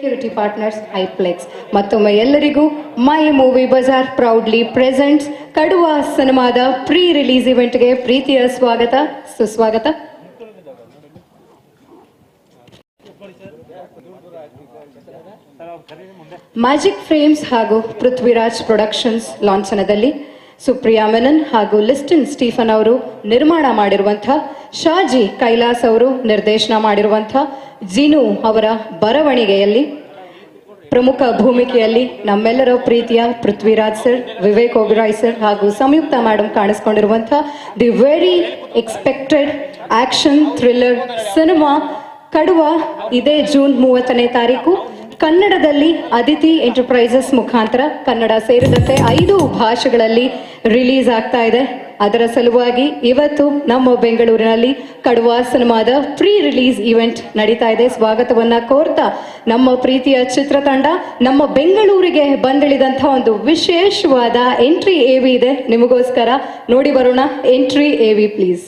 Security partners iPlex. ಮತ್ತೊಮ್ಮೆ ಎಲ್ಲರಿಗೂ ಮೈ movie Bazaar proudly presents ಕಡುವ ಸಿನಿಮಾದ ಪ್ರೀ ರಿಲೀಸ್ ಇವೆಂಟ್ಗೆ ಪ್ರೀತಿಯ ಸ್ವಾಗತ ಸುಸ್ವಾಗತ. ಮ್ಯಾಜಿಕ್ ಫ್ರೇಮ್ಸ್ ಹಾಗೂ ಪೃಥ್ವಿರಾಜ್ ಪ್ರೊಡಕ್ಷನ್ಸ್ ಲಾಂಛನದಲ್ಲಿ ಸುಪ್ರಿಯಾ ಮೆನನ್ ಹಾಗೂ ಲಿಸ್ಟನ್ ಸ್ಟೀಫನ್ ಅವರು ನಿರ್ಮಾಣ ಮಾಡಿರುವಂತಹ, ಶಾಜಿ ಕೈಲಾಸ್ ಅವರು ನಿರ್ದೇಶನ ಮಾಡಿರುವಂತಹ ಜಿನು ಅವರ ಬರವಣಿಗೆಯಲ್ಲಿ ಪ್ರಮುಖ ಭೂಮಿಕೆಯಲ್ಲಿ ನಮ್ಮೆಲ್ಲರ ಪ್ರೀತಿಯ ಪೃಥ್ವಿರಾಜ್ ಸರ್, ವಿವೇಕ್ ಒಬೆರಾಯ್ ಸರ್ ಹಾಗೂ ಸಂಯುಕ್ತ ಮೇಡಮ್ ಕಾಣಿಸ್ಕೊಂಡಿರುವಂತಹ the very expected action thriller cinema Kaduva ಇದೇ ಜೂನ್ 30ನೇ ತಾರೀಕು ಕನ್ನಡದಲ್ಲಿ ಅದಿತಿ ಎಂಟರ್ಪ್ರೈಸಸ್ ಮುಖಾಂತರ ಕನ್ನಡ ಸೇರಿದಂತೆ 5 ಭಾಷೆಗಳಲ್ಲಿ ರಿಲೀಸ್ ಆಗ್ತಾ ಇದೆ. ಅದರ ಸಲುವಾಗಿ ಇವತ್ತು ನಮ್ಮ ಬೆಂಗಳೂರಿನಲ್ಲಿ ಕಡುವ ಸಿನಿಮಾದ ಪ್ರೀ ರಿಲೀಸ್ ಇವೆಂಟ್ ನಡೀತಾ ಇದೆ. ಸ್ವಾಗತವನ್ನ ಕೋರ್ತಾ ನಮ್ಮ ಪ್ರೀತಿಯ ಚಿತ್ರತಂಡ ನಮ್ಮ ಬೆಂಗಳೂರಿಗೆ ಬಂದಿಳಿದಂತಹ ಒಂದು ವಿಶೇಷವಾದ ಎಂಟ್ರಿ ಎವಿ ಇದೆ ನಿಮಗೋಸ್ಕರ. ನೋಡಿ ಬರೋಣ, ಎಂಟ್ರಿ ಎವಿ ಪ್ಲೀಸ್.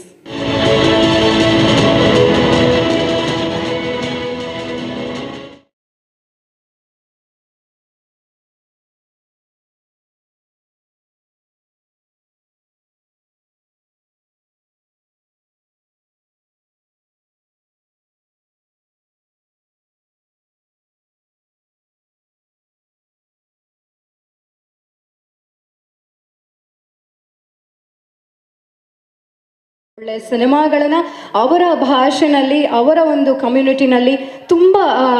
ಒಳ್ಳೆ ಸಿನಿಮಾಗಳನ್ನ ಅವರ ಭಾಷೆನಲ್ಲಿ ಅವರ ಒಂದು ಕಮ್ಯುನಿಟಿನಲ್ಲಿ ತುಂಬ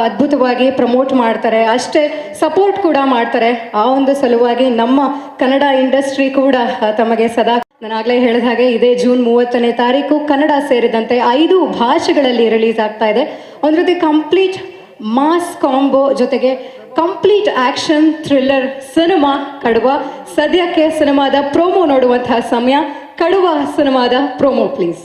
ಅದ್ಭುತವಾಗಿ ಪ್ರಮೋಟ್ ಮಾಡ್ತಾರೆ, ಅಷ್ಟೇ ಸಪೋರ್ಟ್ ಕೂಡ ಮಾಡ್ತಾರೆ. ಆ ಒಂದು ಸಲುವಾಗಿ ನಮ್ಮ ಕನ್ನಡ ಇಂಡಸ್ಟ್ರಿ ಕೂಡ ತಮಗೆ ಸದಾ, ನಾನಾಗಲೇ ಹೇಳಿದ ಹಾಗೆ ಇದೇ ಜೂನ್ 30ನೇ ತಾರೀಕು ಕನ್ನಡ ಸೇರಿದಂತೆ 5 ಭಾಷೆಗಳಲ್ಲಿ ರಿಲೀಸ್ ಆಗ್ತಾ ಇದೆ. ಒಂದು ರೀತಿ ಕಂಪ್ಲೀಟ್ ಮಾಸ್ ಕಾಂಬೋ ಜೊತೆಗೆ complete action thriller cinema Kaduva. ಸದ್ಯಕ್ಕೆ ಸಿನಿಮಾದ ಪ್ರೋಮೋ ನೋಡುವಂತಹ ಸಮಯ. ಕಡುವ ಸಿನಿಮಾದ promo please.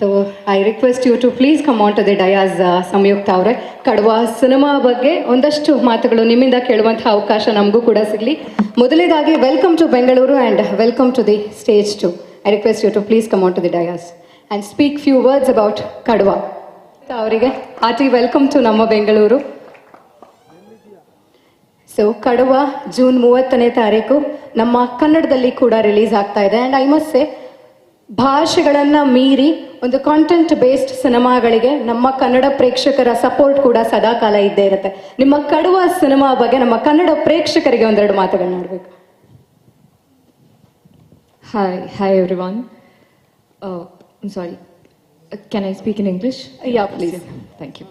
So I request you to please come on to the dais. Samyuktha ಅವರೇ, ಕಡುವ ಸಿನಿಮಾ ಬಗ್ಗೆ ಒಂದಷ್ಟು ಮಾತುಗಳು ನಿಮ್ಮಿಂದ ಕೇಳುವಂತಹ ಅವಕಾಶ ನಮಗೂ ಕೂಡ ಸಿಗಲಿ. ಮೊದಲನೇದಾಗಿ welcome to Bengaluru and welcome to the stage too. I request you to please come on to the dais and speak few words about Kaduva. ಅವರಿಗೆ ಆರ್ಟಿ ವೆಲ್ಕಮ್ ಟು ನಮ್ಮ ಬೆಂಗಳೂರು. ಸೊ ಕಡುವ ಜೂನ್ 30ನೇ ತಾರೀಕು ನಮ್ಮ ಕನ್ನಡದಲ್ಲಿ ಕೂಡ ರಿಲೀಸ್ ಆಗ್ತಾ ಇದೆ. ಆ್ಯಂಡ್ ಐ ಮಸ್ಟ್ ಸೇ, ಭಾಷೆಗಳನ್ನು ಮೀರಿ ಒಂದು ಕಾಂಟೆಂಟ್ ಬೇಸ್ಡ್ ಸಿನಿಮಾಗಳಿಗೆ ನಮ್ಮ ಕನ್ನಡ ಪ್ರೇಕ್ಷಕರ ಸಪೋರ್ಟ್ ಕೂಡ ಸದಾಕಾಲ ಇದ್ದೇ ಇರುತ್ತೆ. ನಿಮ್ಮ ಕಡುವ ಸಿನಿಮಾ ಬಗ್ಗೆ ನಮ್ಮ ಕನ್ನಡ ಪ್ರೇಕ್ಷಕರಿಗೆ ಒಂದೆರಡು ಮಾತುಗಳನ್ನ ಆಡಬೇಕು. Hi everyone. I'm sorry. Can I speak in English? Yeah, please. Thank you.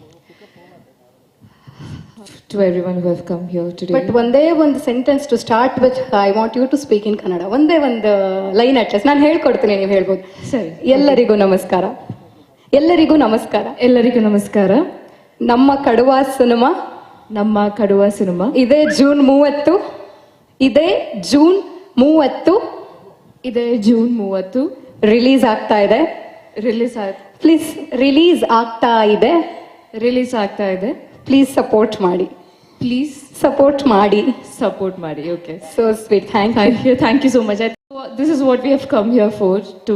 To everyone who have come here today. But ಒಂದೇ ಒಂದು sentence to start with. I want you to speak in Kannada. ಒಂದೇ ಒಂದು line at least. ನಾನು ಹೇಳ್ಕೊಡ್ತೀನಿ, ನೀವು ಹೇಳ್ಬೋದು. ಸರಿ. ಎಲ್ಲರಿಗೂ ನಮಸ್ಕಾರ. ಎಲ್ಲರಿಗೂ ನಮಸ್ಕಾರ. ಎಲ್ಲರಿಗೂ ನಮಸ್ಕಾರ. ನಮ್ಮ ಕಡುವ ಸಿನಿಮಾ ಇದೇ ಜೂನ್ 30 ರಿಲೀಸ್ ಆಗ್ತಾ ಇದೆ. ಪ್ಲೀಸ್ ರಿಲೀಸ್ ಆಗ್ತಾ ಇದೆ. ಪ್ಲೀಸ್ ಸಪೋರ್ಟ್ ಮಾಡಿ. Okay. So sweet. Thank you so much. This is what we have come here for, to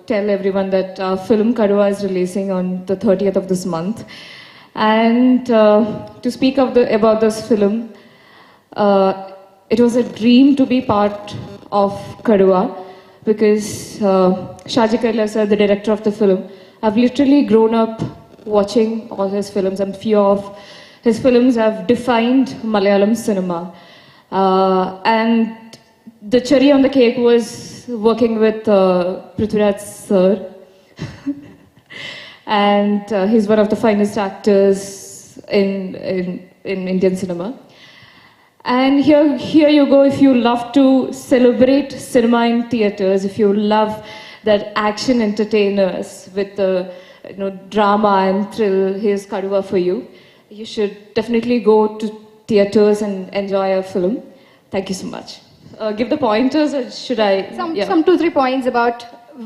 tell everyone that our film Kaduva is releasing on the 30th of this month, and to speak about this film. It was a dream to be part of Kaduva because Shaji Kailas, the director of the film, I've literally grown up watching all his films, and few of his films have defined Malayalam cinema. And the cherry on the cake was working with Prithviraj sir. And he's one of the finest actors in Indian cinema. And here you go, if you love to celebrate cinema in theaters, if you love that action entertainers with the drama and thrill, here's Kaduva for you. You should definitely go to theaters and enjoy a film. Thank you so much. give the pointers or should I? Some 2-3 points about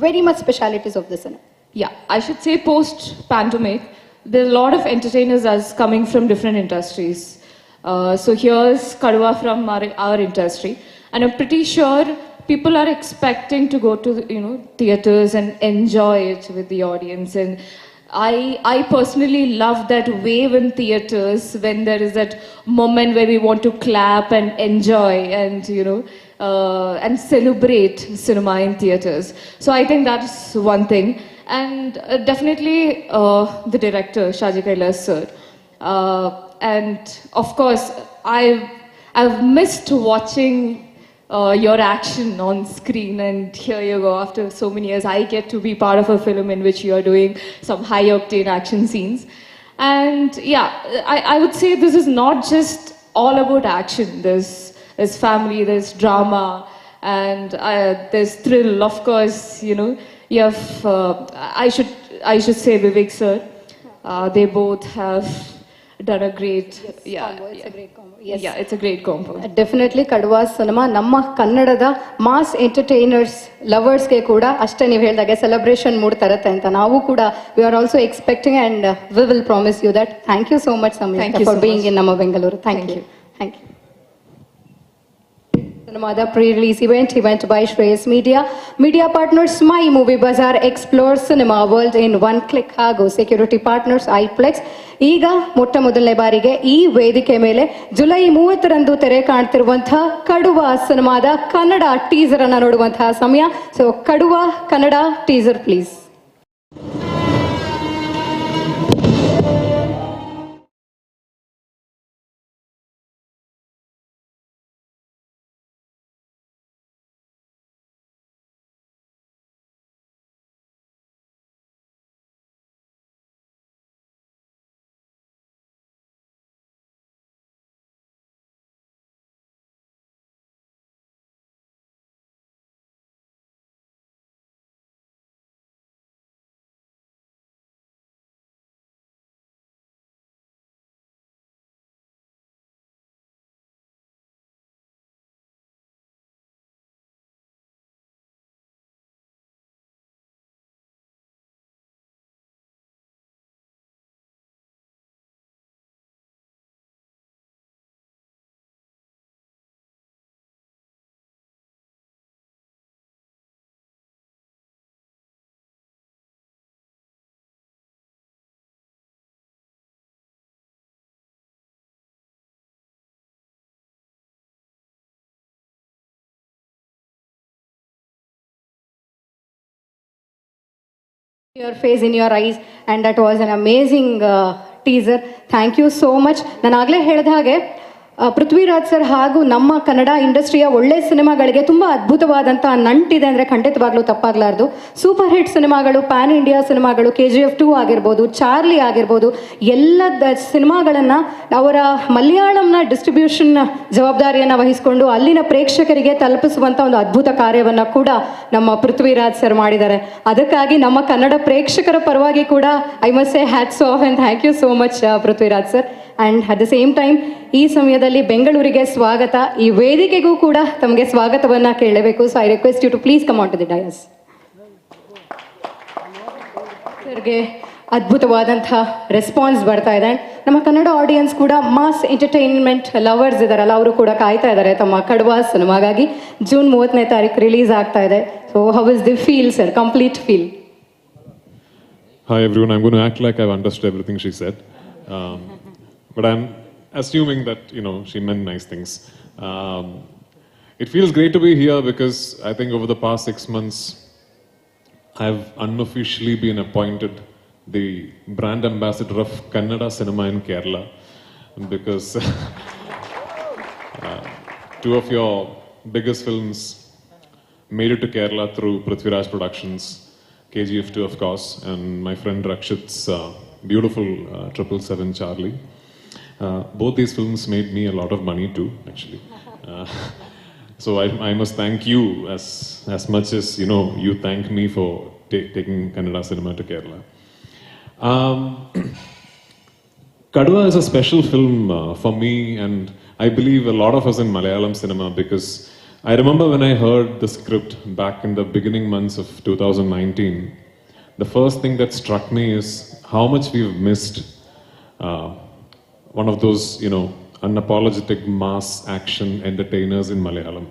very much specialities of the cinema. Yeah, I should say post-pandemic, there are a lot of entertainers as coming from different industries. So here's Kadwa from our industry, and I'm pretty sure people are expecting to go to theaters and enjoy it with the audience. And I personally love that wave in theaters when there is that moment where we want to clap and enjoy and celebrate cinema in theaters. So I think that's one thing. And definitely the director, Shaji Kailas sir. And of course, I've missed watching your action on screen, and here you go, after so many years, I get to be part of a film in which you are doing some high-octane action scenes. And yeah, I would say this is not just all about action. There's family, there's drama, and there's thrill. Of course, you have, I should say Vivek sir. They both have done a great, It's a great combo. Yes. Yeah, it's a great combo. Definitely Kaduva cinema ನಮ್ಮ ಕನ್ನಡದ mass entertainers ಲವರ್ಸ್ಗೆ ಕೂಡ ಅಷ್ಟೇ ನೀವು ಹೇಳಿದಾಗೆ celebration mood ತರುತ್ತೆ ಅಂತ ನಾವು ಕೂಡ we are also expecting and we will promise you that. Thank you so much Sameer for being in ನಮ್ಮ Bengaluru. Thank you. Cinemada pre-release event by Shreyas Media partners My Movie Bazaar explore cinema world in one click ಹಾಗೂ security partners iPlex. ಈಗ ಮೊಟ್ಟ ಮೊದಲನೇ ಬಾರಿಗೆ ಈ ವೇದಿಕೆ ಮೇಲೆ July 30ರಂದು ತೆರೆ ಕಾಣ್ತಿರುವಂತಹ ಕಡುವ ಸಿನಿಮಾದ ಕನ್ನಡ ಟೀಸರ್ ಅನ್ನ ನೋಡುವಂತಹ ಸಮಯ. So Kaduva Kannada teaser please. Your face in your eyes, and that was an amazing teaser. Thank you so much. ನಾನು ಆಗಲೇ ಹೇಳಿದ ಹಾಗೆ ಪೃಥ್ವಿರಾಜ್ ಸರ್ ಹಾಗೂ ನಮ್ಮ ಕನ್ನಡ ಇಂಡಸ್ಟ್ರಿಯ ಒಳ್ಳೆ ಸಿನಿಮಾಗಳಿಗೆ ತುಂಬ ಅದ್ಭುತವಾದಂಥ ನಂಟಿದೆ ಅಂದರೆ ಖಂಡಿತವಾಗ್ಲೂ ತಪ್ಪಾಗಲಾರ್ದು. ಸೂಪರ್ ಹಿಟ್ ಸಿನಿಮಾಗಳು, ಪ್ಯಾನ್ ಇಂಡಿಯಾ ಸಿನಿಮಾಗಳು, KGF 2 ಆಗಿರ್ಬೋದು, ಚಾರ್ಲಿ ಆಗಿರ್ಬೋದು, ಎಲ್ಲ ಸಿನಿಮಾಗಳನ್ನು ಅವರ ಮಲಯಾಳಂನ ಡಿಸ್ಟ್ರಿಬ್ಯೂಷನ್ ಜವಾಬ್ದಾರಿಯನ್ನು ವಹಿಸಿಕೊಂಡು ಅಲ್ಲಿನ ಪ್ರೇಕ್ಷಕರಿಗೆ ತಲುಪಿಸುವಂಥ ಒಂದು ಅದ್ಭುತ ಕಾರ್ಯವನ್ನು ಕೂಡ ನಮ್ಮ ಪೃಥ್ವಿರಾಜ್ ಸರ್ ಮಾಡಿದ್ದಾರೆ. ಅದಕ್ಕಾಗಿ ನಮ್ಮ ಕನ್ನಡ ಪ್ರೇಕ್ಷಕರ ಪರವಾಗಿ ಕೂಡ I must say hats off and thank you so much Prithviraj sir. And at the same time ಈ ಸಮಯದಲ್ಲಿ ಬೆಂಗಳೂರಿಗೆ ಸ್ವಾಗತ, ಈ ವೇದಿಕೆಗೂ ಕೂಡ ತಮಗೆ ಸ್ವಾಗತವನ್ನು ಕೇಳಬೇಕು. So I request you to please come on to the dais. ಸರ್ಗೆ ಅದ್ಭುತವಾದಂಥ ರೆಸ್ಪಾನ್ಸ್ ಬರ್ತಾ ಇದೆ. ನಮ್ಮ ಕನ್ನಡ ಆಡಿಯನ್ಸ್ ಕೂಡ ಮಾಸ್ ಎಂಟರ್ಟೈನ್ಮೆಂಟ್ ಲವರ್ಸ್ ಇದ್ದಾರಲ್ಲ, ಅವರು ಕೂಡ ಕಾಯ್ತಾ ಇದ್ದಾರೆ ತಮ್ಮ ಕಡವಾ ಸಿನಿಮಾಗಾಗಿ. ಜೂನ್ 30ನೇ ತಾರೀಕು ರಿಲೀಸ್ ಆಗ್ತಾ ಇದೆ. So how is the feel sir, complete feel? Hi everyone, I'm going to act like I've understood everything she said. But I'm assuming that, she meant nice things. It feels great to be here because I think over the past 6 months, I've unofficially been appointed the brand ambassador of Kannada cinema in Kerala. Because two of your biggest films made it to Kerala through Prithviraj Productions, KGF 2 of course, and my friend Rakshit's beautiful 777 Charlie. Both these films made me a lot of money too, actually. So I must thank you as much as you thank me for taking Kannada cinema to Kerala. Kadwa is a special film for me, and I believe a lot of us in Malayalam cinema, because I remember when I heard the script back in the beginning months of 2019, the first thing that struck me is how much we've missed uh, one of those, unapologetic mass action entertainers in Malayalam.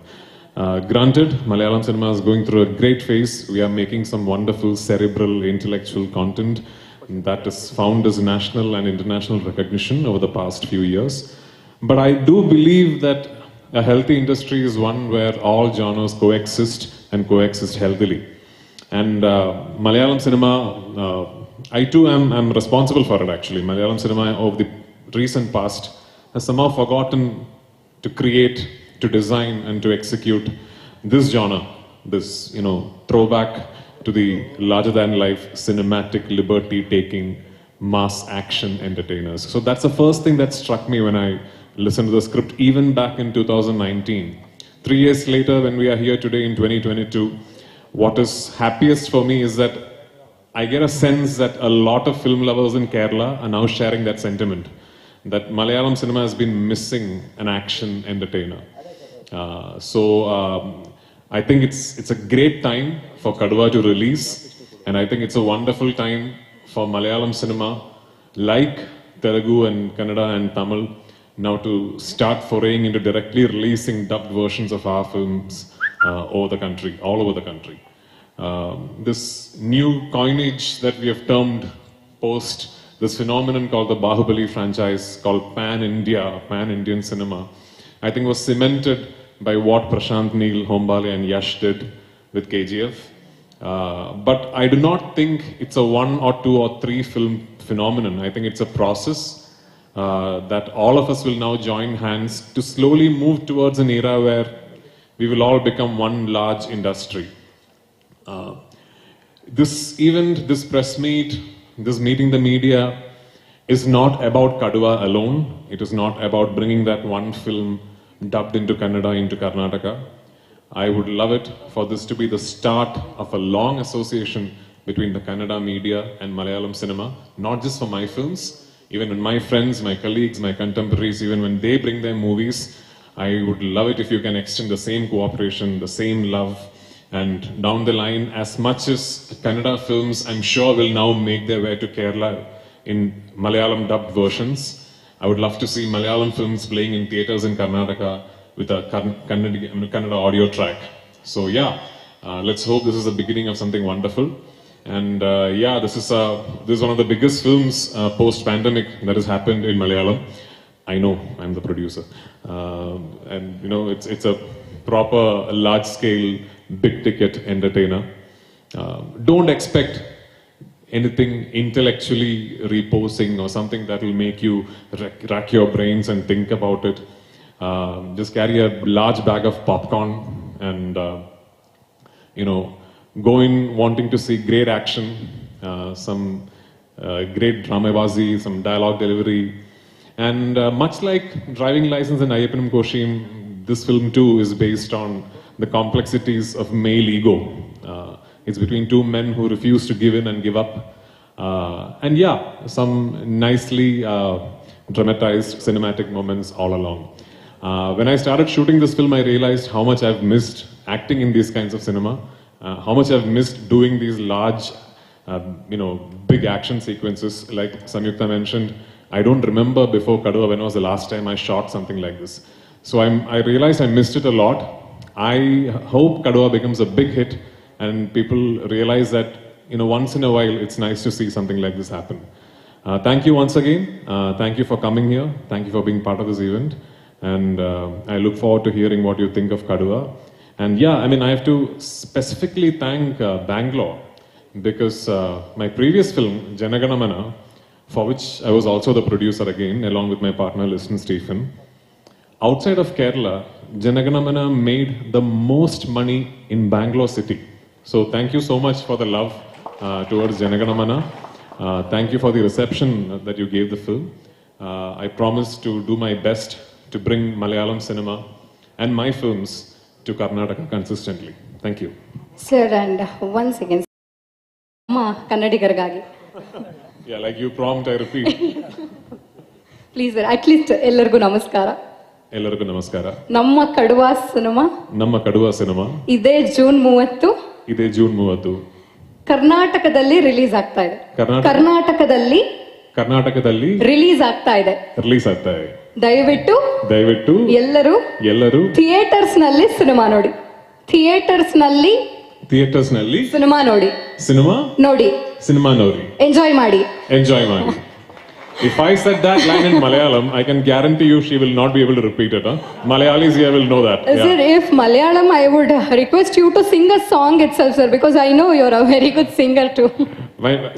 Granted, Malayalam cinema is going through a great phase. We are making some wonderful cerebral, intellectual content that has found as national and international recognition over the past few years. But I do believe that a healthy industry is one where all genres coexist and coexist healthily. And Malayalam cinema, I too am responsible for it actually. Malayalam cinema of the recent past has somehow forgotten to create, to design and to execute this genre, this, throwback to the larger than life cinematic liberty taking mass action entertainers. So that's the first thing that struck me when I listened to the script even back in 2019. 3 years later, when we are here today in 2022, what is happiest for me is that I get a sense that a lot of film lovers in Kerala are now sharing that sentiment, that Malayalam cinema has been missing an action entertainer. I think it's a great time for Kadwa to release, and I think it's a wonderful time for Malayalam cinema, like Telugu and Kannada and Tamil, now to start foraying into directly releasing dubbed versions of our films over the country, all over the country. This new coinage that we have termed post this phenomenon called the Bahubali franchise, called Pan-Indian cinema, I think was cemented by what Prashant Neel, Hombale and Yash did with KGF. But I do not think it's a 1 or 2 or 3 film phenomenon. I think it's a process that all of us will now join hands to slowly move towards an era where we will all become one large industry. This event, this press meet, this meeting the media is not about Kadwa alone. It is not about bringing that one film dubbed into Kannada, into Karnataka. I would love it for this to be the start of a long association between the Kannada media and Malayalam cinema, not just for my films, even when my friends, my colleagues, my contemporaries, even when they bring their movies, I would love it if you can extend the same cooperation, the same love, and down the line, as much as Kannada films, I'm sure will now make their way to Kerala in Malayalam dubbed versions. I would love to see Malayalam films playing in theatres in Karnataka with a Kannada audio track. So yeah, let's hope this is the beginning of something wonderful. And this is one of the biggest films post-pandemic that has happened in Malayalam. I know, I'm the producer. It's a proper, large-scale, big-ticket entertainer. Don't expect anything intellectually reposing or something that will make you rack your brains and think about it. Just carry a large bag of popcorn and, go in wanting to see great action, some great dramabazi, some dialogue delivery. And much like Driving License and Ayappanam Koshim, this film too is based on the complexities of male ego. It's between two men who refuse to give in and give up. Some nicely dramatized cinematic moments all along. When I started shooting this film, I realized how much I've missed acting in these kinds of cinema, how much I've missed doing these large, big action sequences. Like Samyukta mentioned, I don't remember before Kadwa when was the last time I shot something like this. So I realized I missed it a lot. I hope Kadwa becomes a big hit and people realize that, once in a while, it's nice to see something like this happen. Thank you once again. Thank you for coming here. Thank you for being part of this event. And I look forward to hearing what you think of Kadwa. And I have to specifically thank Bangalore because my previous film, Janaganamana, for which I was also the producer again, along with my partner, Liston Stephen, outside of Kerala, Janaganamana made the most money in Bangalore city. So thank you so much for the love towards Janaganamana. Thank you for the reception that you gave the film. I promise to do my best to bring Malayalam cinema and my films to Karnataka consistently. Thank you. Sir, and once again, Kannadigargagi. Yeah, like you prompt, I repeat. Please, sir, at least ellargu namaskara. ಎಲ್ಲರಿಗೂ ನಮಸ್ಕಾರ. ನಮ್ಮ ಕಡುವ cinema ಇದೇ June 30 ಕರ್ನಾಟಕದಲ್ಲಿ release ಆಗ್ತಾ ಇದೆ. ಕರ್ನಾಟಕದಲ್ಲಿ release ಆಗ್ತಾ ಇದೆ. ದಯವಿಟ್ಟು ಎಲ್ಲರೂ ಥಿಯೇಟರ್ಸ್ ನಲ್ಲಿ ಸಿನಿಮಾ ನೋಡಿ ಎಂಜಾಯ್ ಮಾಡಿ. If I said that line in Malayalam, I can guarantee you she will not be able to repeat it. Malayalis here will know that. Sir, if Malayalam, I would request you to sing a song itself, sir, because I know you're a very good singer too.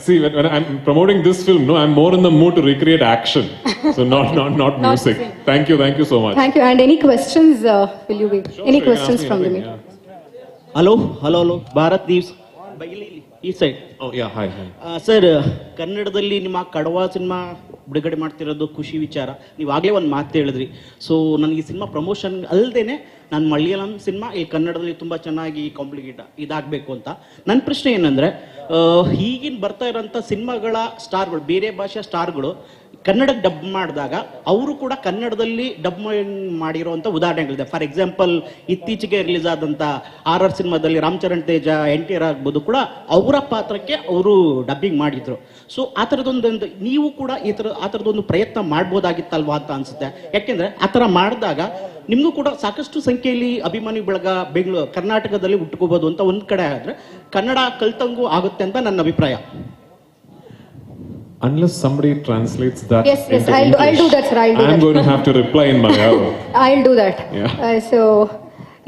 See, when I'm promoting this film, no, I'm more in the mood to recreate action, so not music. Thank you so much. Thank you. And any questions? Will you be? Any questions from the media? Hello. Bharat News. ಈ side. Hi. Sir, ಕನ್ನಡದಲ್ಲಿ ನಿಮ್ಮ ಕಡವ cinema ಬಿಡುಗಡೆ ಮಾಡ್ತಿರೋದು ಖುಷಿ ವಿಚಾರ. ನೀವು ಆಗಲೇ ಒಂದು ಮಾತು ಹೇಳಿದ್ರಿ. ಸೊ ನನಗೆ ಸಿನಿಮಾ ಪ್ರಮೋಷನ್ ಅಲ್ಲದೇನೆ ನಾನು ಮಲಯಾಳಂ ಸಿನಿಮಾ ಈ ಕನ್ನಡದಲ್ಲಿ ತುಂಬ ಚೆನ್ನಾಗಿ ಕಾಂಪ್ಲಿಕೇಟ್ ಇದಾಗಬೇಕು ಅಂತ. ನನ್ನ ಪ್ರಶ್ನೆ ಏನಂದರೆ, ಈಗಿನ ಬರ್ತಾ ಇರೋಂಥ ಸಿನಿಮಾಗಳ ಸ್ಟಾರ್ಗಳು, ಬೇರೆ ಭಾಷೆಯ ಸ್ಟಾರ್ಗಳು ಕನ್ನಡಕ್ಕೆ ಡಬ್ ಮಾಡಿದಾಗ ಅವರು ಕೂಡ ಕನ್ನಡದಲ್ಲಿ ಡಬ್ ಮಾಡಿರುವಂಥ ಉದಾಹರಣೆಗಳಿದೆ. ಫಾರ್ ಎಕ್ಸಾಂಪಲ್, ಇತ್ತೀಚೆಗೆ ರಿಲೀಸ್ ಆದಂಥ RR ಸಿನಿಮಾದಲ್ಲಿ ರಾಮಚರಣ್ ತೇಜ, NTR ಆಗ್ಬೋದು ಕೂಡ ಅವರ ಪಾತ್ರಕ್ಕೆ ಅವರು ಡಬ್ಬಿಂಗ್ ಮಾಡಿದ್ರು. ಸೊ ಆ ಥರದೊಂದು ನೀವು ಕೂಡ ಆ ಥರದೊಂದು ಪ್ರಯತ್ನ ಮಾಡ್ಬೋದಾಗಿತ್ತಲ್ವಾ ಅಂತ ಅನ್ಸುತ್ತೆ. ಯಾಕೆಂದರೆ ಆ ಥರ ಮಾಡಿದಾಗ ನಿಮಗೂ ಕೂಡ ಸಾಕಷ್ಟು ಸಂಖ್ಯೆಯಲ್ಲಿ ಅಭಿಮಾನಿ ಬಳಗ ಕರ್ನಾಟಕದಲ್ಲಿ ಹುಟ್ಕೋಬೋದು ಅಂತ ಒಂದು ಕಡೆ ಆದರೆ ಕನ್ನಡ ಕಲ್ತಂಗೂ ಆಗುತ್ತೆ ಅಂತ ನನ್ನ ಅಭಿಪ್ರಾಯ. Unless somebody translates that. Yes, I'll do that, sir. I'm going to have to reply in Malayalam. I'll do that. Yeah. So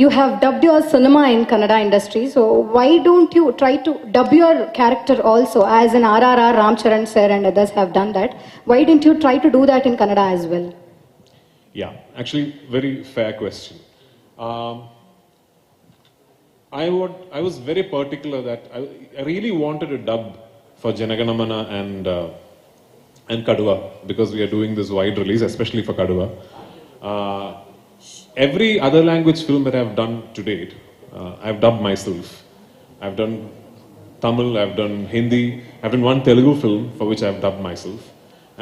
you have dubbed your cinema in Kannada industry. So why don't you try to dub your character also, as in RRR, Ram Charan sir and others have done that? Why didn't you try to do that in Kannada as well? Yeah, actually, very fair question. I was very particular that I really wanted to dub for Janaganamana and Kaduva, because we are doing this wide release, especially for Kaduva. Every other language film that I've done to date, I've dubbed myself. I've done Tamil, I've done Hindi, I've done one Telugu film for which I've dubbed myself.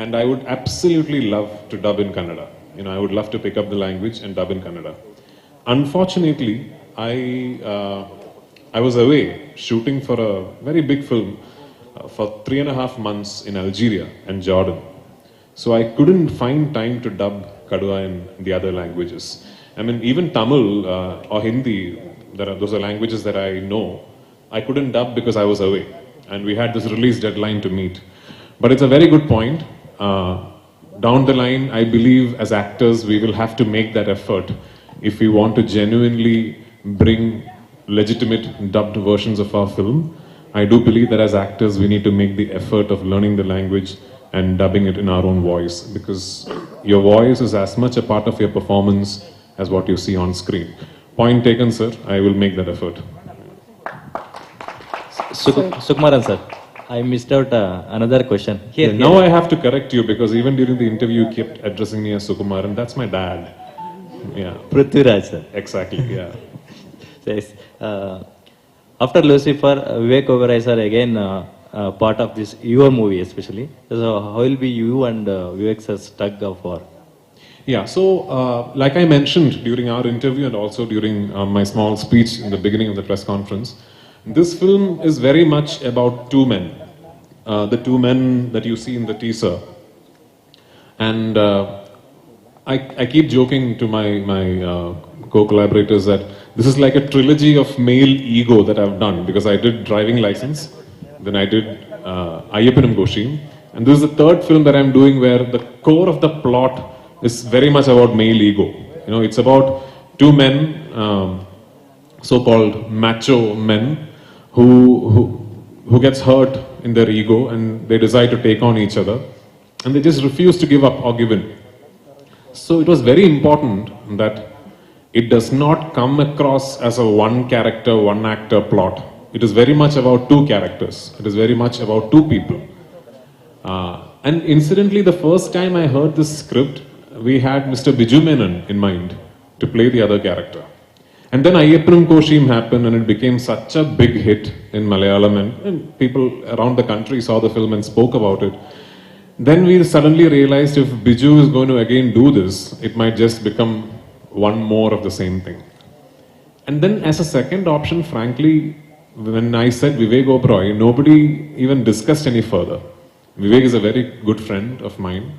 And I would absolutely love to dub in Kannada. I would love to pick up the language and dub in Kannada. Unfortunately, I was away shooting for a very big film for 3.5 months in Algeria and Jordan. So I couldn't find time to dub Kadua in the other languages. I mean, even Tamil or Hindi, those are languages that I know. I couldn't dub because I was away. And we had this release deadline to meet. But it's a very good point. Down the line, I believe as actors, we will have to make that effort if we want to genuinely bring legitimate dubbed versions of our film. I do believe that as actors we need to make the effort of learning the language and dubbing it in our own voice, because your voice is as much a part of your performance as what you see on screen. Point taken, sir. I will make that effort. Sukumaran sir, I missed out another question. Here. Now I have to correct you, because even during the interview you kept addressing me as Sukumaran. That's my dad. Yeah. Prithviraj sir. Exactly, yeah. Yes. After Lucifer, Vivek Oberoi sir again part of this your movie especially. So how will be you and Vivek sir's tug of war? Yeah, so like I mentioned during our interview and also during my small speech in the beginning of the press conference, this film is very much about two men. The two men that you see in the teaser. And I keep joking to my co-collaborators that this is like a trilogy of male ego that I've done, because I did Driving License, then I did Ayappanam Goshim, and this is the third film that I'm doing where the core of the plot is very much about male ego. It's about two men, so-called macho men, who gets hurt in their ego and they decide to take on each other, and they just refuse to give up or give in. So it was very important that it does not come across as a one character, one actor plot. It is very much about two characters. It is very much about two people. And incidentally, the first time I heard this script, we had Mr. Biju Menon in mind to play the other character. And then Ayappanam Koshim happened and it became such a big hit in Malayalam, and people around the country saw the film and spoke about it. Then we suddenly realized if Biju is going to again do this, it might just become one more of the same thing. And then as a second option, frankly, when I said Vivek Oberoi, nobody even discussed any further. Vivek is a very good friend of mine.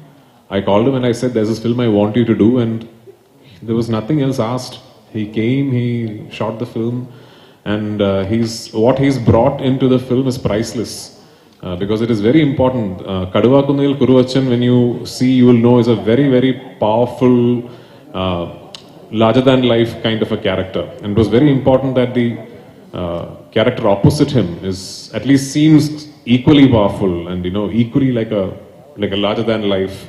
I called him and I said, there's this film I want you to do, and there was nothing else asked. He came, he shot the film, and what he's brought into the film is priceless. Because it is very important. Kaduva Kunil Kuruvachan, when you see, you will know, is a very, very powerful, larger than life kind of a character. And it was very important that the character opposite him is at least seems equally powerful and equally like a larger than life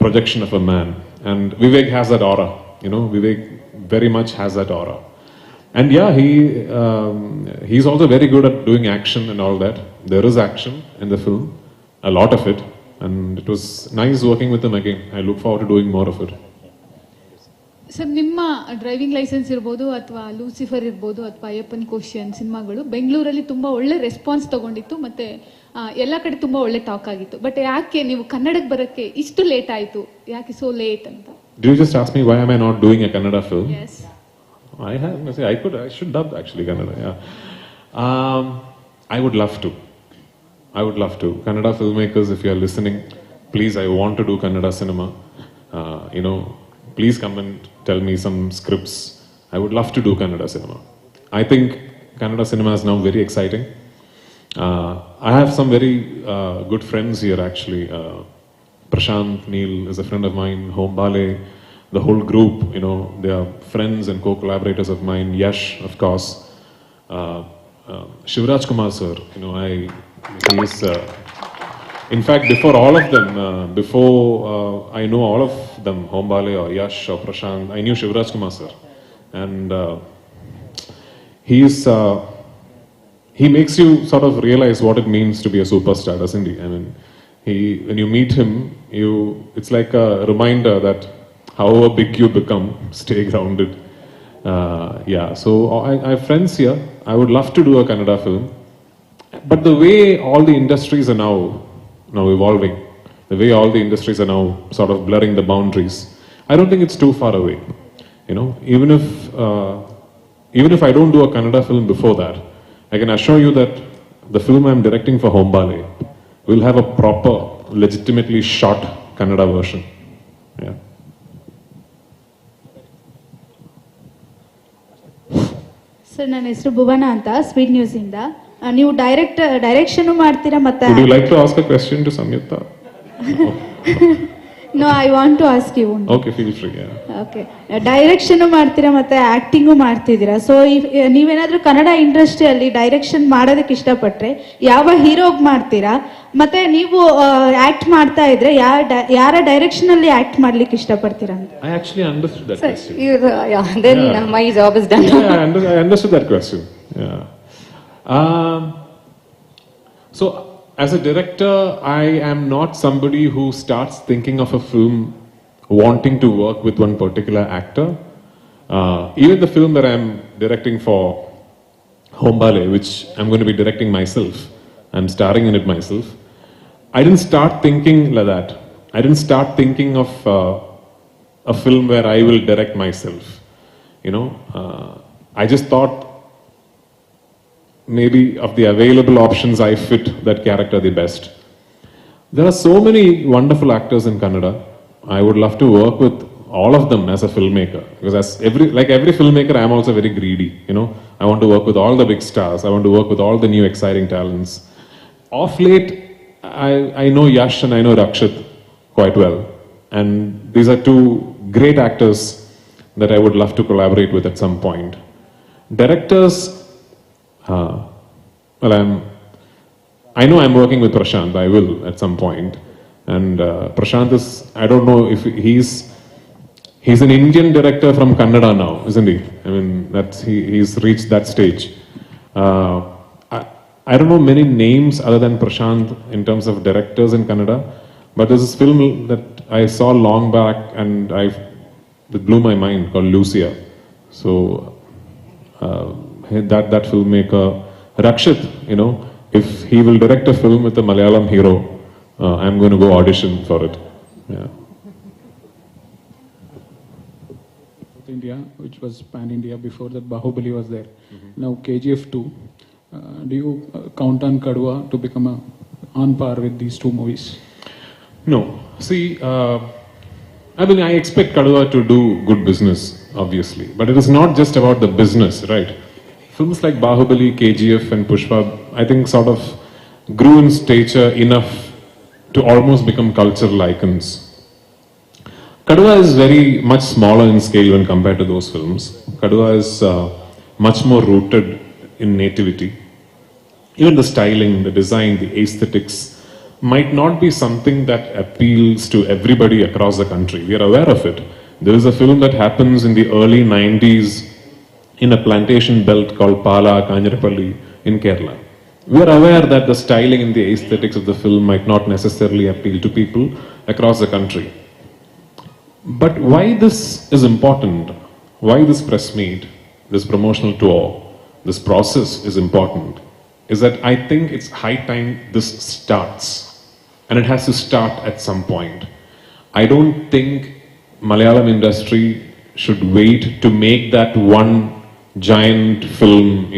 projection of a man. And Vivek has that aura. Vivek very much has that aura. And yeah, he's also very good at doing action and all that. There is action in the film, a lot of it, and it was nice working with him again. I look forward to doing more of it. Sir, ನಿಮ್ಮ driving licence ಇರ್ಬೋದು ಅಥವಾ Lucifer ಇರ್ಬೋದು ಅಥವಾ Ayyappan question ಸಿನಿಮಾಗಳು ಬೆಂಗಳೂರಲ್ಲಿ ತುಂಬಾ ಒಳ್ಳೆ response ತಗೊಂಡಿತ್ತು, ಮತ್ತೆ ಎಲ್ಲ ಕಡೆ ತುಂಬಾ ಒಳ್ಳೆ ಟಾಕ್ ಆಗಿತ್ತು. ಬಟ್ ಯಾಕೆ ನೀವು ಕನ್ನಡಕ್ಕೆ ಬರಕ್ಕೆ ಇಷ್ಟು ಲೇಟ್ ಆಯ್ತು? ಯಾಕೆ ಸೋ ಲೇಟ್ ಅಂತ? Do you just ask me why am I not doing a Kannada film? Yes. I should dub actually Kannada. Yeah. I would love to. Kannada filmmakers, if you are listening, please, I want to do Kannada cinema. Please come and tell me some scripts. I would love to do Kannada cinema. I think Kannada cinema is now very exciting. I have some very good friends here actually. Prashant Neil is a friend of mine. Hombale, the whole group, they are friends and co-collaborators of mine. Yash, of course. Shivraj Kumar sir, he is... in fact, before all of them, I know all of them, Hombale or Yash or Prashant, I knew Shivraj Kumar sir. And he makes you sort of realize what it means to be a superstar, doesn't he? I mean, when you meet him, it's like a reminder that however big you become, stay grounded. So I have friends here. I would love to do a Kannada film. But the way all the industries are now evolving, the way all the industries are now sort of blurring the boundaries, I don't think it's too far away. Even if I don't do a Kannada film before that, I can assure you that the film I'm directing for Hombale will have a proper, legitimately shot Kannada version. Yeah. Sir, ನನ್ನ ಹೆಸರು ಭುವನ ಅಂತ, speed news ಇಂದ. ನೀವು direction ಮಾಡ್ತೀರಾ ಮತ್ತೆ? Would you like to ask a question to Samyukta? No, I want to ask you. Okay, feel free. Yeah. Okay. Direction ಮಾಡ್ತೀರಾ ಮತ್ತೆ acting ಮಾಡ್ತಿದ್ದೀರಾ. ಸೊ ನೀವೇನಾದ್ರೂ ಕನ್ನಡ ಇಂಡಸ್ಟ್ರಿಯಲ್ಲಿ ಡೈರೆಕ್ಷನ್ ಮಾಡೋದಕ್ಕೆ ಇಷ್ಟಪಟ್ರೆ ಯಾವ ಹೀರೋಗ್ ಮಾಡ್ತೀರಾ? ಮತ್ತೆ ನೀವು ಆಕ್ಟ್ ಮಾಡ್ತಾ ಇದ್ರೆ ಯಾರ ಡೈರೆಕ್ಷನ್ ಅಲ್ಲಿ ಆಕ್ಟ್ ಮಾಡ್ಲಿಕ್ಕೆ ಇಷ್ಟಪಡ್ತೀರಾ ಅಂತ? I actually understood that question. Then my job is done. Yeah, I understood that question. Yeah. So, as a director, I am not somebody who starts thinking of a film wanting to work with one particular actor. Even the film that I'm directing for Hombale, which I'm going to be directing myself, I'm starring in it myself, I didn't start thinking like that. I didn't start thinking of a film where I will direct myself. I just thought maybe of the available options, I fit that character the best. There are so many wonderful actors in Kannada. I would love to work with all of them as a filmmaker, because like every filmmaker, I am also very greedy. I want to work with all the big stars. I want to work with all the new exciting talents. Of late, I know Yash and I know Rakshit quite well, and these are two great actors that I would love to collaborate with at some point. Directors. I know I'm working with Prashant. I will at some point. And Prashant is, I don't know if he's an Indian director from Kannada now, isn't he? I mean, he's reached that stage. I don't know many names other than Prashant in terms of directors in Kannada, but there's this film that I saw long back and it blew my mind, called Lucia. So that filmmaker Rakshit, if he will direct a film with a Malayalam hero, I'm going to go audition for it. Yeah. India, which was pan-India. Before that, Bahubali was there. Now KGF 2. Do you count on Kadwa to become on par with these two movies? No. See, I expect Kadwa to do good business, obviously. But it is not just about the business, right? Films like Bahubali, KGF and Pushpa, I think sort of grew in stature enough to almost become cultural icons. Kadwa is very much smaller in scale when compared to those films. Kadwa is much more rooted in nativity. Even the styling, the design, the aesthetics might not be something that appeals to everybody across the country. We are aware of it. There is a film that happens in the early 90s in a plantation belt called Pala, Kanjarapalli in Kerala. We are aware that the styling and the aesthetics of the film might not necessarily appeal to people across the country. But why this is important, why this press meet, this promotional tour, this process is important, is that I think it's high time this starts. And it has to start at some point. I don't think Malayalam industry should wait to make that one giant film,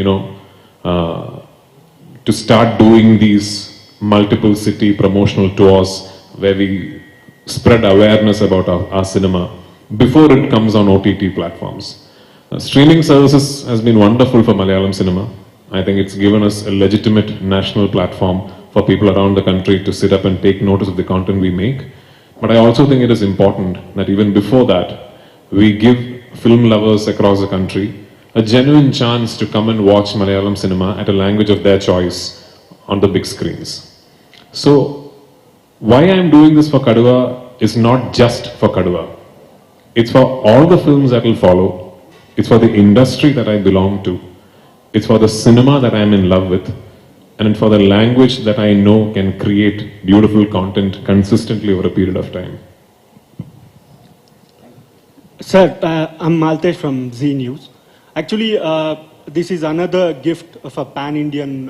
to start doing these multiple city promotional tours where we spread awareness about our cinema before it comes on OTT platforms. Streaming services has been wonderful for Malayalam cinema. I think it's given us a legitimate national platform for people around the country to sit up and take notice of the content we make. But I also think it is important that even before that, we give film lovers across the country a genuine chance to come and watch Malayalam cinema at a language of their choice on the big screens. So, why I am doing this for Kadwa is not just for Kadwa. It's for all the films that will follow. It's for the industry that I belong to. It's for the cinema that I am in love with. And for the language that I know can create beautiful content consistently over a period of time. Sir, I'm Maltesh from Z News. Actually, this is another gift of a pan-Indian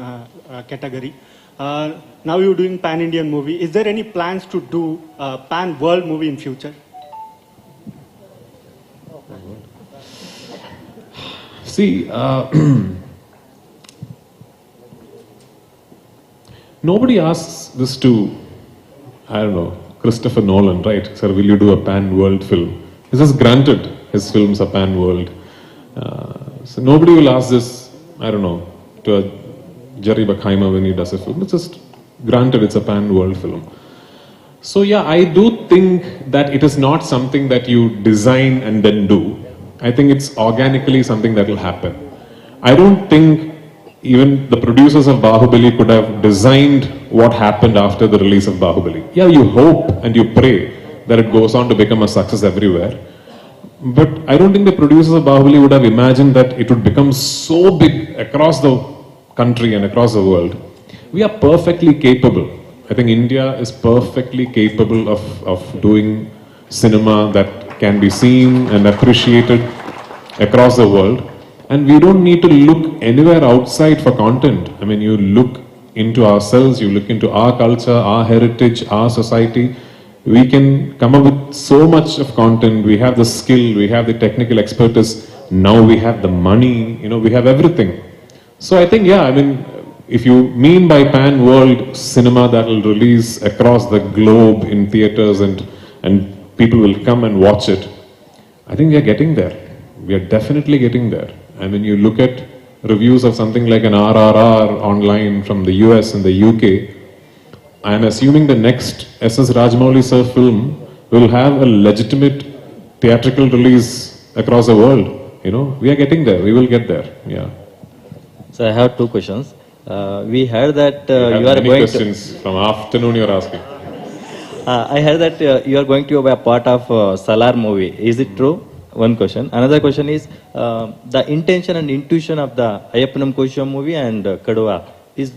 category. Now you're doing pan-Indian movie. Is there any plans to do a pan-world movie in future? See, nobody asks this to, I don't know, Christopher Nolan, right? Sir, will you do a pan-world film? This is granted, his films are pan-world. So nobody will ask this, I don't know, to a Jerry Bruckheimer when he does a film. It's just granted it's a pan-world film. So yeah, I do think that it is not something that you design and then do. I think it's organically something that will happen. I don't think even the producers of Bahubali could have designed what happened after the release of Bahubali. Yeah, you hope and you pray that it goes on to become a success everywhere. But I don't think the producers of Bahubali would have imagined that it would become so big across the country and across the world. We are perfectly capable. I think India is perfectly capable of doing cinema that can be seen and appreciated across the world. And we don't need to look anywhere outside for content. I mean, you look into ourselves, you look into our culture, our heritage, our society. We can come up with so much of content. We have the skill, we have the technical expertise. Now we have the money, we have everything. So I think, yeah, I mean, if you mean by pan-world cinema that will release across the globe in theaters and people will come and watch it, I think we are getting there. We are definitely getting there. I mean, you look at reviews of something like an RRR online from the US and the UK, I am assuming the next S.S. Rajamouli sir film will have a legitimate theatrical release across the world. We are getting there. We will get there. Yeah. So I have two questions. We heard that you are going questions from afternoon you are asking. I heard that you are going to be a part of Salar movie. Is it true? One question. Another question is the intention and intuition of the Ayappanam Kosham movie and Kadwa is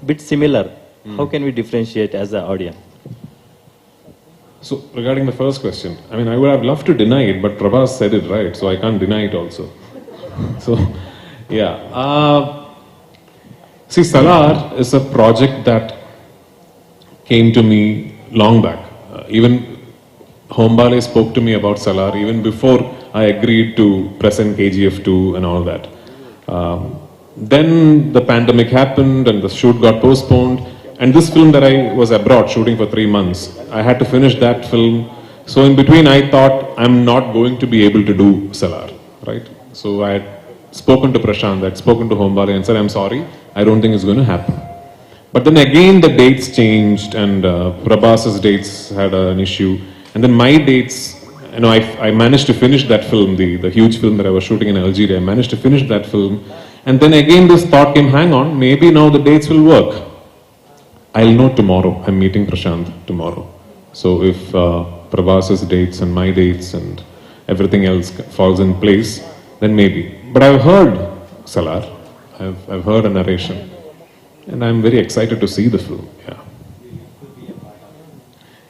bit similar. How can we differentiate as an audience? So regarding the first question, I mean, I would have loved to deny it, but Prabhas said it right, so I can't deny it also. So, yeah. See, Salar is a project that came to me long back. Even Hombale spoke to me about Salar even before I agreed to present KGF 2 and all that. Then the pandemic happened and the shoot got postponed. And this film that I was abroad shooting for 3 months, I had to finish that film. So in between, I thought I'm not going to be able to do Salar, right? So I had spoken to Prashant, I had spoken to Hombale and said, I'm sorry, I don't think it's going to happen. But then again, the dates changed and Prabhas's dates had an issue. And then my dates, I managed to finish that film, the huge film that I was shooting in Algeria. I managed to finish that film. And then again, this thought came, hang on, maybe now the dates will work. I'll know tomorrow. I'm meeting Prashant tomorrow. So if Prabhas's dates and my dates and everything else falls in place, then maybe. But I've heard Salar. I've heard a narration. And I'm very excited to see the film.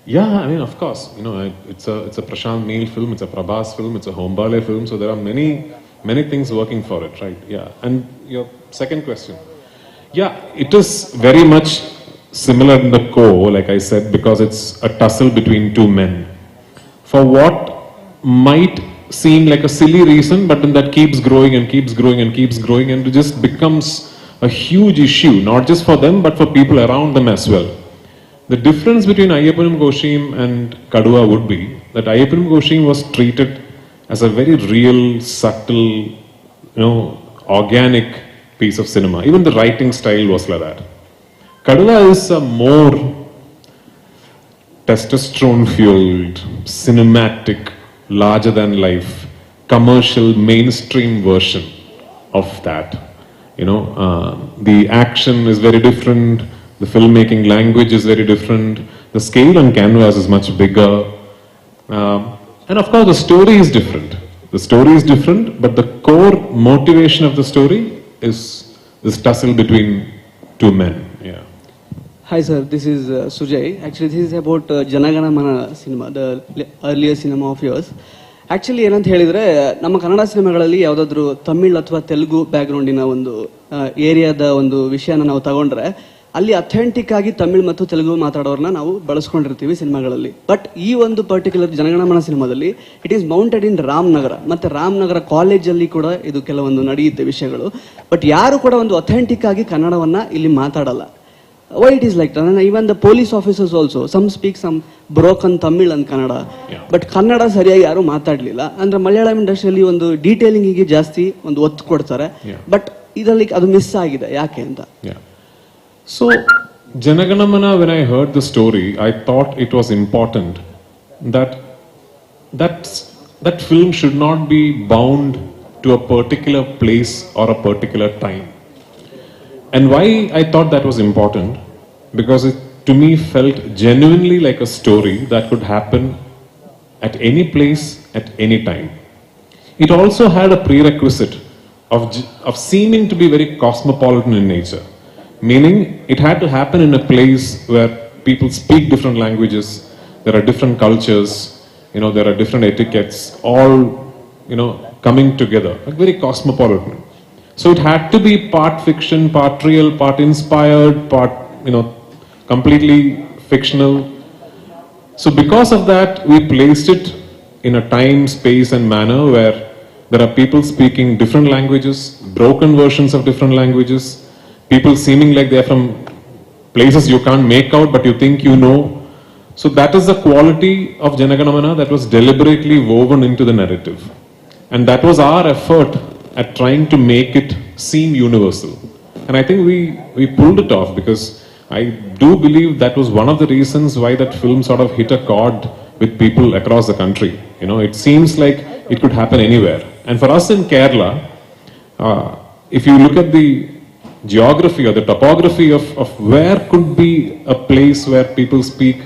Yeah, I mean, of course, it's a Prashant Neel film, it's a Prabhas film, it's a Hombale film, so there are many things working for it, right? Yeah. And your second question. Yeah, it is very much similar in the core, like I said, because it's a tussle between two men. For what might seem like a silly reason, but then that keeps growing and keeps growing and keeps growing, and it just becomes a huge issue, not just for them, but for people around them as well. The difference between Ayyappanam Koshim and Kadua would be that Ayyappanam Koshim was treated as a very real, subtle, organic piece of cinema. Even the writing style was like that. Kadua is a more testosterone-fueled, cinematic, larger-than-life, commercial, mainstream version of that. The action is very different. The filmmaking language is very different. The scale on canvas is much bigger. And of course, the story is different. The story is different, but the core motivation of the story is this tussle between two men. Yeah. Hi sir, this is Sujay. Actually, this is about Janagana Mana cinema, the earlier cinema of yours. Actually ಏನಂತ ಹೇಳಿದರೆ ನಮ್ಮ ಕನ್ನಡ ಸಿನಿಮಾಗಳಲ್ಲಿ ಯಾವುದಾದ್ರೂ ತಮಿಳ್ ಅಥವಾ ತೆಲುಗು ಬ್ಯಾಕ್ಗ್ರೌಂಡಿನ ಒಂದು ಏರಿಯಾದ ಒಂದು ವಿಷಯನ ನಾವು ತಗೊಂಡ್ರೆ ಅಲ್ಲಿ ಅಥೆಂಟಿಕ್ ಆಗಿ ತಮಿಳ್ ಮತ್ತು ತೆಲುಗು ಮಾತಾಡೋರನ್ನ ನಾವು ಬಳಸ್ಕೊಂಡಿರ್ತೀವಿ ಸಿನಿಮಾಗಳಲ್ಲಿ. ಬಟ್ ಈ ಒಂದು ಪರ್ಟಿಕ್ಯುಲರ್ ಜನಗಣಮನ ಸಿನಿಮಾದಲ್ಲಿ ಇಟ್ ಈಸ್ ಮೌಂಟೆಡ್ ಇನ್ ರಾಮನಗರ, ಮತ್ತೆ ರಾಮನಗರ ಕಾಲೇಜಲ್ಲಿ ಕೂಡ ಇದು ಕೆಲವೊಂದು ನಡೆಯುತ್ತೆ ವಿಷಯಗಳು. ಬಟ್ ಯಾರು ಕೂಡ ಒಂದು ಅಥೆಂಟಿಕ್ ಆಗಿ ಕನ್ನಡವನ್ನ ಇಲ್ಲಿ ಮಾತಾಡಲ್ಲ. Why it is like that? And even the police officers also, some speak some broken Tamil and Kannada, but Kannada ಸರಿಯಾಗಿ ಯಾರು ಮಾತಾಡಲಿಲ್ಲ. ಅಂದ್ರೆ ಮಲಯಾಳಂ ಇಂಡಸ್ಟ್ರಿಯಲ್ಲಿ ಒಂದು ಡೀಟೇಲಿಂಗ್ ಗೆ ಜಾಸ್ತಿ ಒಂದು ಒತ್ತು ಕೊಡ್ತಾರೆ, ಬಟ್ ಇದರಲ್ಲಿ ಅದು ಮಿಸ್ ಆಗಿದೆ. ಯಾಕೆ ಅಂತ? So Janaganamana, when I heard the story, I thought it was important that film should not be bound to a particular place or a particular time. And why I thought that was important? Because it to me felt genuinely like a story that could happen at any place, at any time. It also had a prerequisite of seeming to be very cosmopolitan in nature. Meaning, it had to happen in a place where people speak different languages, there are different cultures, there are different etiquettes, all, coming together, like very cosmopolitan. So it had to be part fiction, part real, part inspired, part, completely fictional. So because of that, we placed it in a time, space and manner where there are people speaking different languages, broken versions of different languages, people seeming like they're from places you can't make out but you think you know. So that is the quality of Janaganamana that was deliberately woven into the narrative. And that was our effort at trying to make it seem universal. And I think we pulled it off, because I do believe that was one of the reasons why that film sort of hit a chord with people across the country. It seems like it could happen anywhere. And for us in Kerala, if you look at the geography or the topography of where could be a place where people speak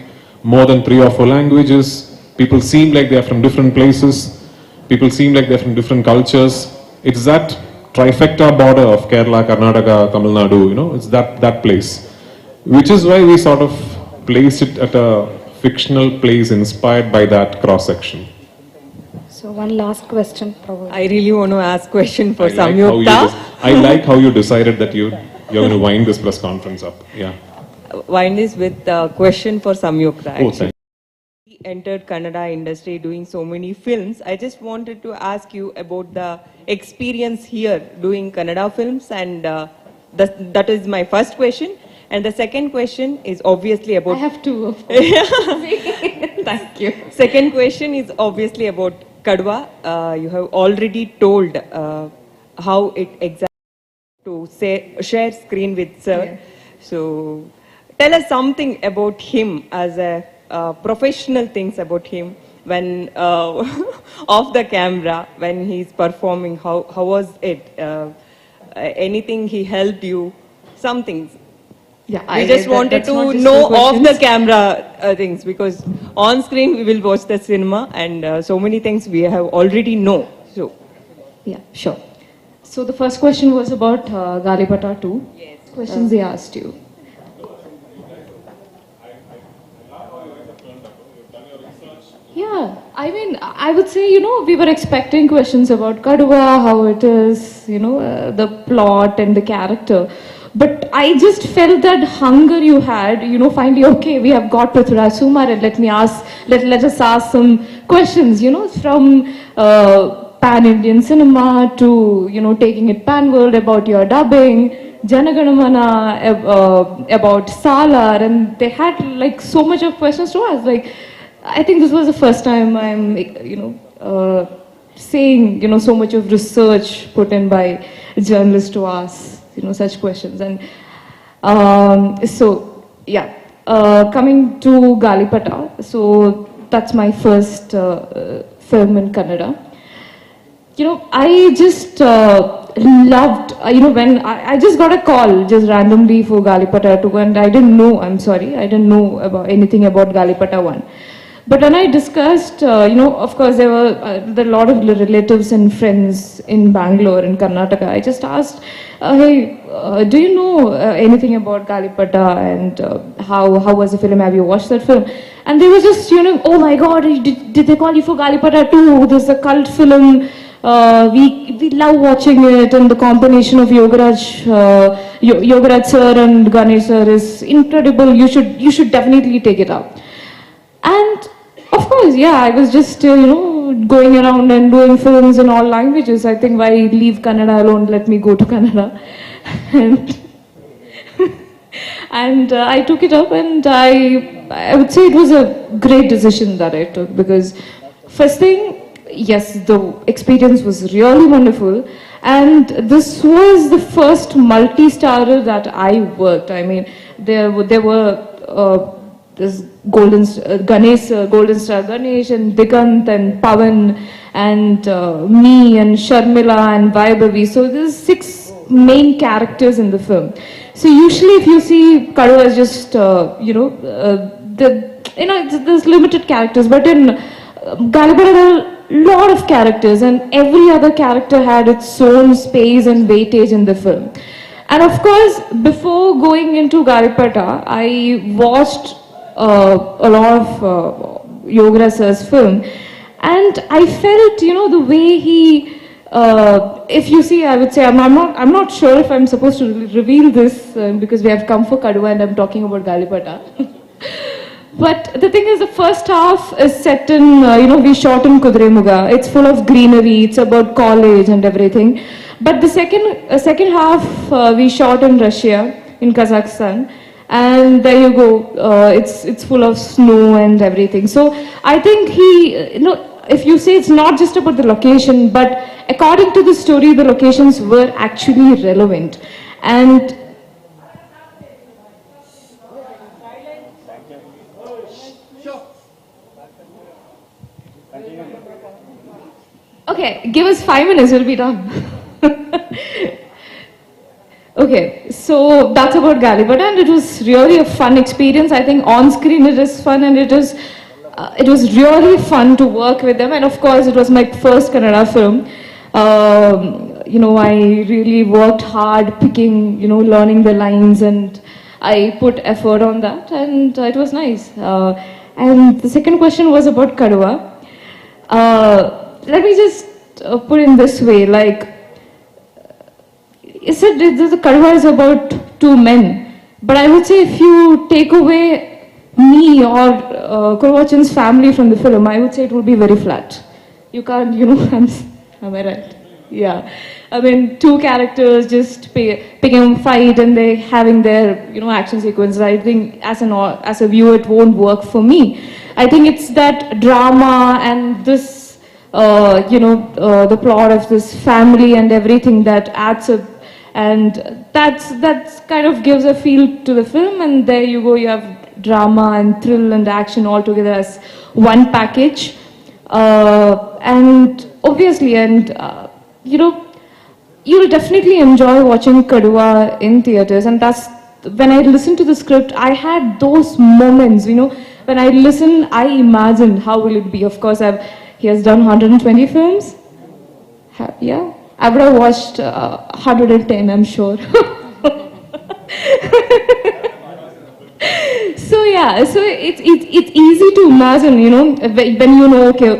more than 3 or 4 languages, people seem like they are from different places, people seem like they're from different cultures. It's that trifecta border of Kerala, Karnataka, Tamil Nadu, it's that place. Which is why we sort of placed it at a fictional place inspired by that cross-section. So one last question, probably. I really want to ask question for Samyukta. I like how you decided that you're going to wind this press conference up. Yeah. wind this with a question for Samyukta. Oh, Actually, he entered Kannada industry doing so many films. I just wanted to ask you about the experience here doing Kannada films, and that is my first question. And the second question is obviously about. I have two, of course. Thank you. Second question is obviously about Kadwa. You have already told how it exactly to share screen with sir. Yeah. So tell us something about him as a professional things about him when off the camera when he's performing. How was it? Anything he helped you? Some things. Yeah, I just wanted that's not to just know two off the questions. camera things, because on screen we will watch the cinema and so many things we have already know. So Yeah, sure. So the first question was about Galipata 2. Yes. Questions they asked you. Yeah, I mean, I would say, we were expecting questions about Kadwa, how it is, the plot and the character. But I just felt that hunger you had, finally, okay, we have got Prithviraj Sumar and let us ask some questions, from pan-Indian cinema to, taking it pan-world, about your dubbing, Janaganamana, about Salar, and they had like so much of questions to ask. Like, I think this was the first time I'm, seeing, so much of research put in by journalists to ask, such questions. And coming to Galipata, so that's my first film in Kannada. I just loved, when I just got a call just randomly for Galipata 2, and I didn't know about anything about Galipata 1. But when I discussed, of course, there were a lot of relatives and friends in Bangalore, in Karnataka. I just asked, hey, do you know anything about Galipata, and how was the film? Have you watched that film? And they were just, oh my God, did they call you for Galipata 2? There's a cult film. We love watching it, and the combination of Yogaraj sir and Ganesh sir is incredible. You should definitely take it up. And of course, yeah, I was just, going around and doing films in all languages. I think why leave Kannada alone, let me go to Kannada. And I took it up, and I would say it was a great decision that I took, because first thing, yes, the experience was really wonderful. And this was the first multi-starrer that I worked. I mean, there were this Ganesh, Golden Star Ganesh, and Digant, and Pavan, and me, and Sharmila, and Vaibhavi. So there's 6 main characters in the film. So usually if you see Kadwa as just, there's limited characters, but in Galipata there are a lot of characters, and every other character had its own space and weightage in the film. And of course, before going into Galipata, I watched a lot of Yogaraj sir's film, and I felt, the way he, if you see, I would say, I'm not sure if I'm supposed to reveal this because we have come for Kadwa and I'm talking about Galipata. But the thing is, the first half is set in, we shot in Kudremuga. It's full of greenery, it's about college and everything. But the second half we shot in Russia, in Kazakhstan. And there you go, it's full of snow and everything. So I think if you say it's not just about the location, but according to the story, the locations were actually relevant. And okay, give us 5 minutes, we'll be done. Okay, so that's about Galipata, and it was really a fun experience. I think on screen it is fun, and it was really fun to work with them. And of course, it was my first Kannada film. I really worked hard picking, learning the lines, and I put effort on that, and it was nice. And the second question was about Kadwa. Let me just put it this way, like, the Kadwa is about 2 men, But I would say if you take away me or Kurvachan's family from the film, I would say it would be very flat. You can't, am I right? Yeah. I mean, two characters just picking a fight and they having their, action sequences. I think as a viewer, it won't work for me. I think it's that drama and this, the plot of this family and everything that adds up. And that's kind of gives a feel to the film. And there you go, you have drama and thrill and action all together as one package. And obviously, you'll definitely enjoy watching Kadwa in theaters. And that's, when I listened to the script, I had those moments, when I listen, I imagine how will it be. Of course, he has done 120 films. Yeah. I would have watched 110, I'm sure. So yeah, so it's easy to imagine, when okay,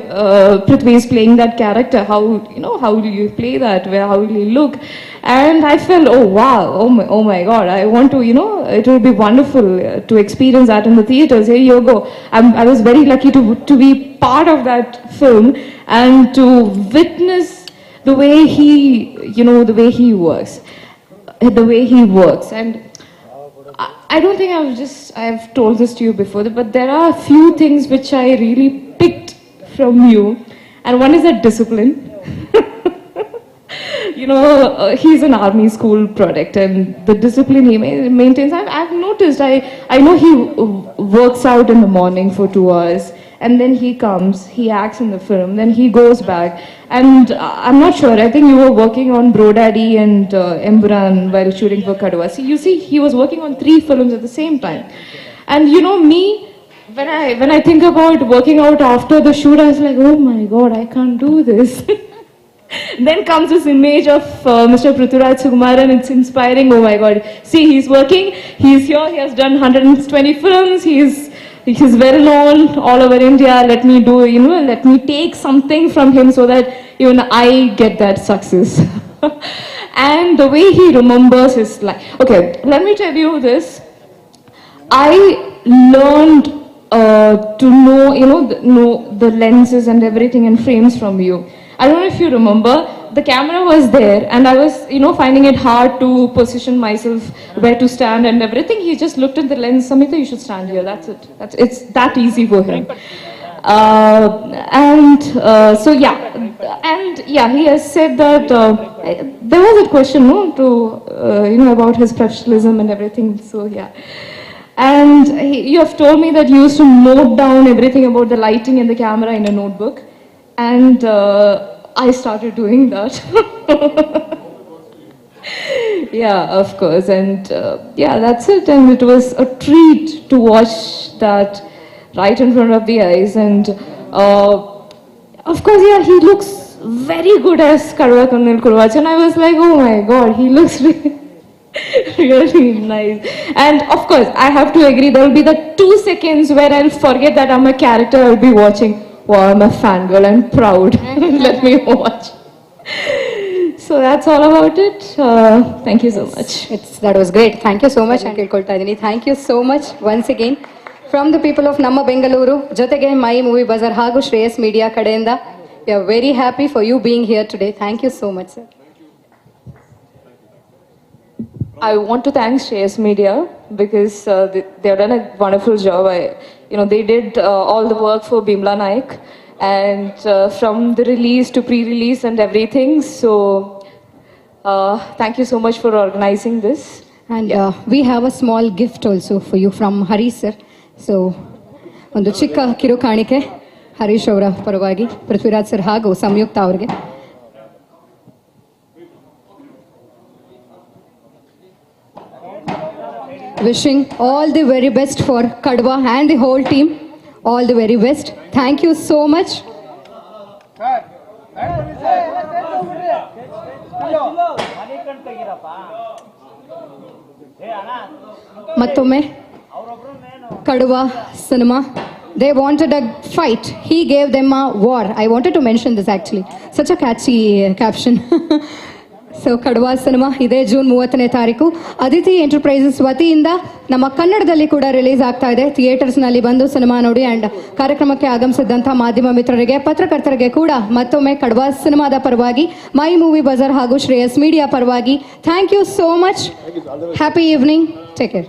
Prithvi is playing that character, how will you play that, how will you look? And I felt, oh wow, oh my God, I want to, it will be wonderful to experience that in the theaters. Here you go. I was very lucky to be part of that film and to witness the way he works. And I don't think I've told this to you before, but there are a few things which I really picked from you. And one is that discipline. He's an army school product, and the discipline he maintains, I've noticed. I know he works out in the morning for 2 hours. And then he comes, he acts in the film, then he goes back. And I'm not sure, I think you were working on Bro Daddy and Emburan while shooting for Kadwa. See, he was working on 3 films at the same time. And me, when I think about working out after the shoot, I was like, oh my God, I can't do this. Then comes this image of Mr. Prithviraj Sukumaran. It's inspiring, oh my God. See, he's working, he's here, he has done 120 films, he's well known all over India. Let me let me take something from him so that even I get that success. And the way he remembers his life. Okay, let me tell you this. I learned to know the lenses and everything and frames from you. I don't know if you remember, the camera was there and I was, finding it hard to position myself where to stand and everything. He just looked at the lens, Samita, you should stand here, that's it. It's that easy for him. So yeah, and yeah, he has said that, there was a question, about his professionalism and everything, so yeah. And you have told me that you used to note down everything about the lighting and the camera in a notebook. And I started doing that. Yeah, of course. And yeah, that's it. And it was a treat to watch that right in front of the eyes. And of course, yeah, he looks very good as Kadwa Kannil Kurvachan. I was like, oh my God, he looks really nice. And of course, I have to agree, there will be the 2 seconds where I'll forget that I'm a character, I'll be watching. Wow, I'm a fangirl, I'm proud. Let me watch. So that's all about it. Thank you so much. That was great. Thank you so much. Thank you so much once again. From the people of Namma Bengaluru, jotege My Movie Bazaar hagu Shreyas Media kadeyinda, we are very happy for you being here today. Thank you so much, sir. I want to thank Shreyas Media because they have done a wonderful job. They did all the work for Bimla Naik, and from the release to pre-release and everything. So thank you so much for organizing this. And we have a small gift also for you from Harish sir. So ಒಂದು ಚಿಕ್ಕ ಕಿರು ಕಾಣಿಕೆ ಹರೀಶ್ ಅವರ ಪರವಾಗಿ Prithviraj sir ಹಾಗೂ ಸಂಯುಕ್ತ ಅವರಿಗೆ. Wishing all the very best for Kadwa and the whole team. All the very best. Thank you so much. Mattomme Kadwa cinema. They wanted a fight. He gave them a war. I wanted to mention this actually. Such a catchy caption. So Kaduva cinema ಇದೇ June 30ನೇ ತಾರೀಕು Aditi enterprises ವತಿಯಿಂದ ನಮ್ಮ ಕನ್ನಡದಲ್ಲಿ ಕೂಡ release ಆಗ್ತಾ ಇದೆ. ಥಿಯೇಟರ್ಸ್ನಲ್ಲಿ ಬಂದು ಸಿನಿಮಾ ನೋಡಿ ಆ್ಯಂಡ್ ಕಾರ್ಯಕ್ರಮಕ್ಕೆ ಆಗಮಿಸಿದಂಥ ಮಾಧ್ಯಮ ಮಿತ್ರರಿಗೆ, ಪತ್ರಕರ್ತರಿಗೆ ಕೂಡ ಮತ್ತೊಮ್ಮೆ ಕಡವಾ ಸಿನಿಮಾದ ಪರವಾಗಿ, ಮೈ ಮೂವಿ ಬಜಾರ್ ಹಾಗೂ ಶ್ರೇಯಸ್ ಮೀಡಿಯಾ ಪರವಾಗಿ thank you so much. Happy evening. Take care.